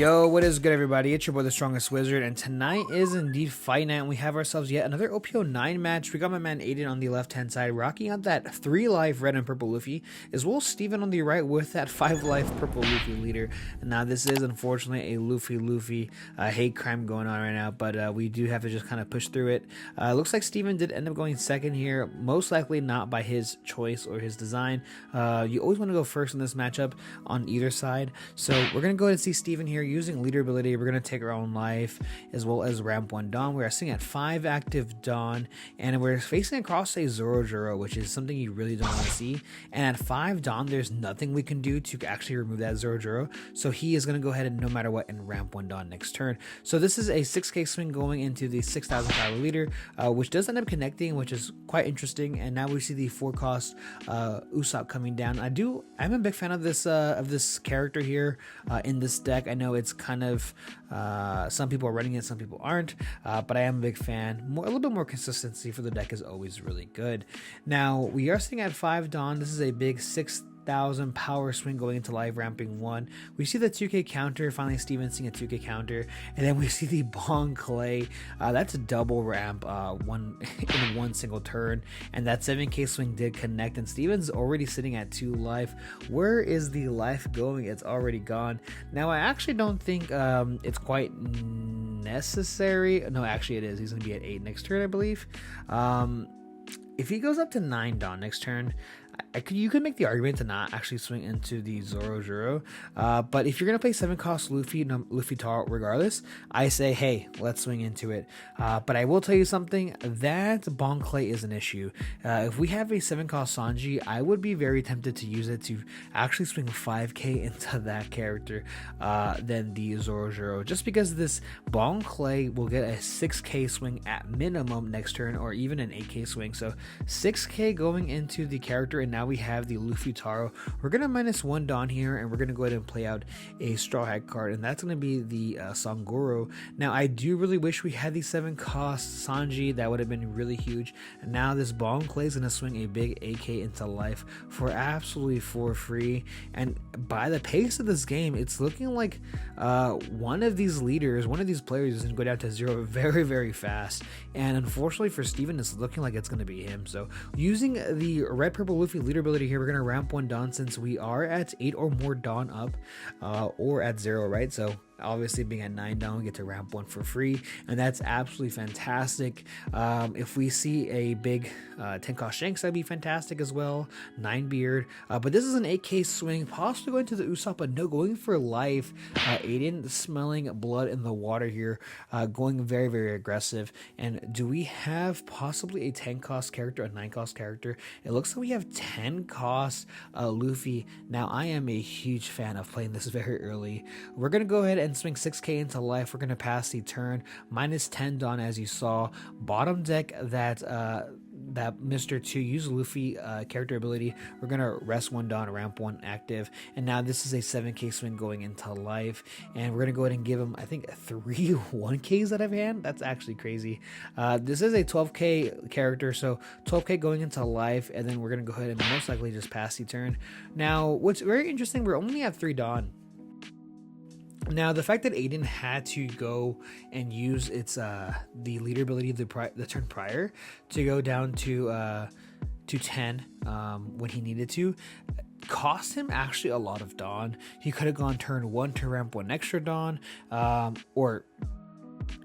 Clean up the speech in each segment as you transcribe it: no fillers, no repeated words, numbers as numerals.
Yo, what is good, everybody? It's your boy, the Strongest Wizard, and tonight is indeed fight night, and we have ourselves yet another OP09 match. We got my man Aiden on the left-hand side, rocking out that 3-life red and purple Luffy, as well as Steven on the right with that 5-life purple Luffy leader. And now, this is unfortunately a Luffy hate crime going on right now, but we do have to just kind of push through it. Looks like Steven did end up going second here, most likely not by his choice or his design. You always want to go first in this matchup on either side, so we're going to go ahead and see Steven here using leader ability. We're going to take our own life as well as ramp 1 Dawn. We are sitting at 5 active Dawn, and we're facing across a Zoro, which is something you really don't want to see. And at 5 Dawn, there's nothing we can do to actually remove that Zoro, so he is going to go ahead and no matter what and ramp 1 Dawn next turn. So this is a 6k swing going into the 6,000 power leader, which does end up connecting, which is quite interesting. And now we see the 4-cost Usopp coming down. I'm a big fan of this character here in this deck. I know it's kind of some people are running it, some people aren't, but I am a big fan. A little bit more consistency for the deck is always really good. Now we are sitting at 5 Dawn. This is a big 6,000 power swing going into live ramping 1. We see the 2k counter, finally Steven seeing a 2k counter, and then we see the Bong Clay. That's a double ramp in one single turn, and that 7k swing did connect, and Steven's already sitting at 2 life. Where is the life going? It's already gone. Now I actually don't think it's quite necessary. No, actually it is. He's gonna be at 8 next turn, I believe. If he goes up to 9 Dawn next turn, you could make the argument to not actually swing into the Zoro, but if you're gonna play 7-cost Luffy Taro regardless, I say hey, let's swing into it. But I will tell you something, that Bong Clay is an issue. If we have a 7-cost Sanji, I would be very tempted to use it to actually swing 5k into that character than the Zoro, just because this Bong Clay will get a 6k swing at minimum next turn, or even an 8k swing. So 6k going into the character, and now we have the Luffy Taro. We're gonna -1 Dawn here, and we're gonna go ahead and play out a Straw Hat card, and that's gonna be the Sangoro. Now I do really wish we had the 7-cost Sanji. That would have been really huge. And now this Bong Clay is gonna swing a big AK into life for absolutely for free. And by the pace of this game, it's looking like one of these players is gonna go down to 0 very, very fast. And unfortunately for Steven, it's looking like it's gonna be him. So using the red purple Luffy leader ability here, we're gonna ramp 1 Dawn since we are at 8 or more Dawn up, or at 0, right? So obviously being at 9 Dawn, we get to ramp 1 for free, and that's absolutely fantastic. If we see a big 10-cost Shanks, that'd be fantastic as well. 9 Beard, but this is an 8k swing, possibly going to the Usopp, but no, going for life. Aiden smelling blood in the water here, going very, very aggressive. And do we have possibly a 10-cost character, a 9-cost character? It looks like we have 10-cost Luffy. Now I am a huge fan of playing this very early. We're gonna go ahead and swing 6k into life. We're gonna pass the turn, -10 Dawn as you saw. Bottom deck that Mr. 2 use Luffy character ability. We're gonna rest 1 Dawn, ramp 1 active, and now this is a 7k swing going into life, and we're gonna go ahead and give him, I think, 3 1ks out of hand. That's actually crazy. This is a 12k character, so 12k going into life, and then we're gonna go ahead and most likely just pass the turn. Now what's very interesting, we're only at 3 Dawn. Now the fact that Aiden had to go and use its the leader ability of the turn prior to go down to 10 when he needed to cost him actually a lot of Dawn. He could have gone turn 1 to ramp 1 extra Dawn, or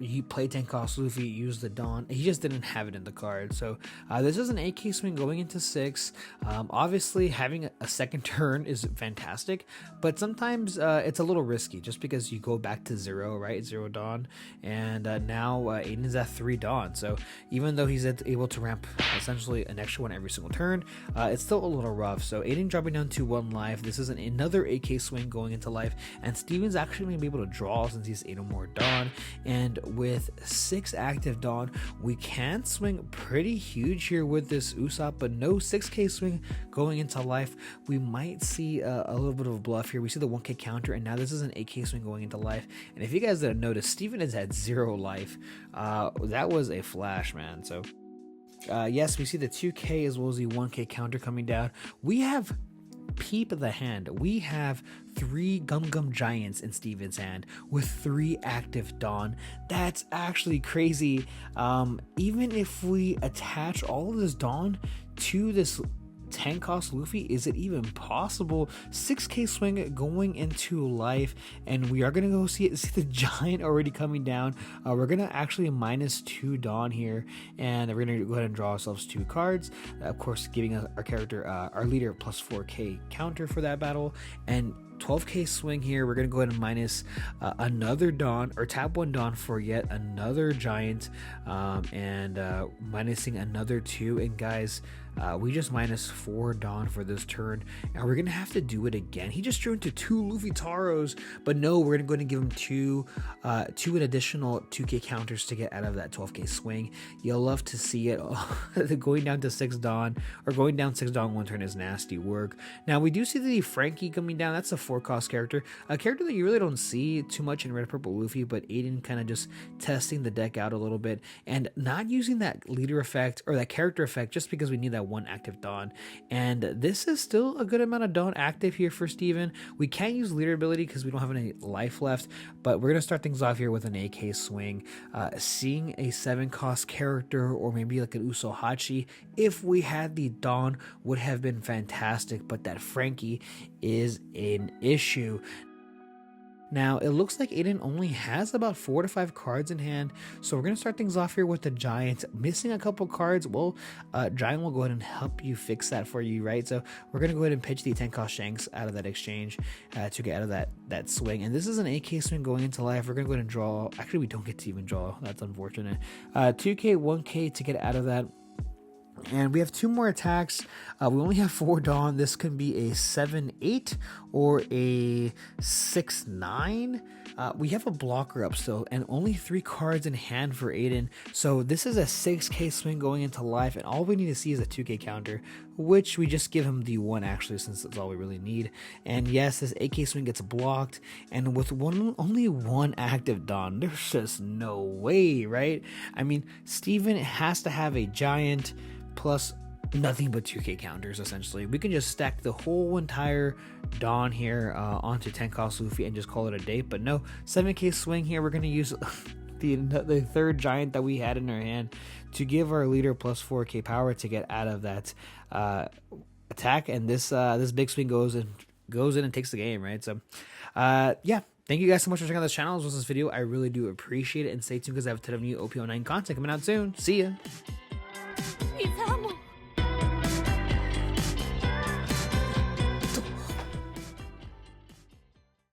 he played 10-cost Luffy, used the Dawn. He just didn't have it in the card. So this is an 8k swing going into 6. Obviously having a second turn is fantastic, but sometimes it's a little risky just because you go back to 0, right? 0 Dawn, and now Aiden is at 3 Dawn. So even though he's able to ramp essentially an extra 1 every single turn, it's still a little rough. So Aiden dropping down to 1 life. This is another 8k swing going into life, and Steven's actually going to be able to draw since he's 8 or more Dawn. And with 6 active Dawn, we can swing pretty huge here with this Usopp, but no 6k swing going into life. We might see a little bit of a bluff here. We see the 1k counter, and now this is an 8k swing going into life. And if you guys didn't notice, Steven is at 0 life. That was a flash, man. So yes, we see the 2k as well as the 1k counter coming down. We have peep the hand. We have 3 Gum Gum Giants in Steven's hand with 3 active Dawn. That's actually crazy. Even if we attach all of this Dawn to this 10 cost Luffy, is it even possible? 6k swing going into life, and we are gonna go see the giant already coming down. We're gonna actually -2 Dawn here, and we're gonna go ahead and draw ourselves 2 cards, of course giving us our character, our leader, plus 4k counter for that battle. And 12k swing here, we're gonna go ahead and minus another Dawn, or tap 1 Dawn for yet another giant, and minusing another 2. And guys, we just -4 Dawn for this turn, and we're gonna have to do it again. He just drew into 2 Luffy Taros, but no, we're gonna go ahead and give him two an additional 2k counters to get out of that 12k swing. You'll love to see it. Going down to 6 Dawn, or going down 6 Dawn 1 turn is nasty work. Now we do see the Frankie coming down. That's a 4 cost character, a character that you really don't see too much in Red Purple Luffy, but Aiden kind of just testing the deck out a little bit and not using that leader effect or that character effect just because we need that 1 active Dawn. And this is still a good amount of Dawn active here for Steven. We can't use leader ability because we don't have any life left, but we're gonna start things off here with an AK swing. Seeing a 7 cost character, or maybe like an Usohachi, if we had the Dawn, would have been fantastic, but that Frankie is an issue. Now, it looks like Aiden only has about 4 to 5 cards in hand, so we're going to start things off here with the Giant. Missing a couple cards, well, Giant will go ahead and help you fix that for you, right? So we're going to go ahead and pitch the 10 cost Shanks out of that exchange to get out of that swing. And this is an AK swing going into life. We're going to go ahead and draw. Actually, we don't get to even draw. That's unfortunate. 2k, 1k to get out of that. And we have 2 more attacks. We only have 4 Dawn. This can be a 7-8 or a 6-9. We have a blocker up still, and only 3 cards in hand for Aiden. So this is a 6k swing going into life, and all we need to see is a 2k counter, which we just give him the 1 actually, since that's all we really need. And yes, this AK swing gets blocked, and with only 1 active Dawn, there's just no way, right? I mean, Steven has to have a Giant plus nothing but 2k counters. Essentially, we can just stack the whole entire Dawn here onto 10 cost Luffy and just call it a day. But no, 7k swing here. We're going to use the 3rd Giant that we had in our hand to give our leader plus 4k power to get out of that attack. And this big swing goes in and takes the game, right? So yeah, thank you guys so much for checking out this channel. This video, I really do appreciate it, and stay tuned because I have a ton of new OP09 content coming out soon. See ya.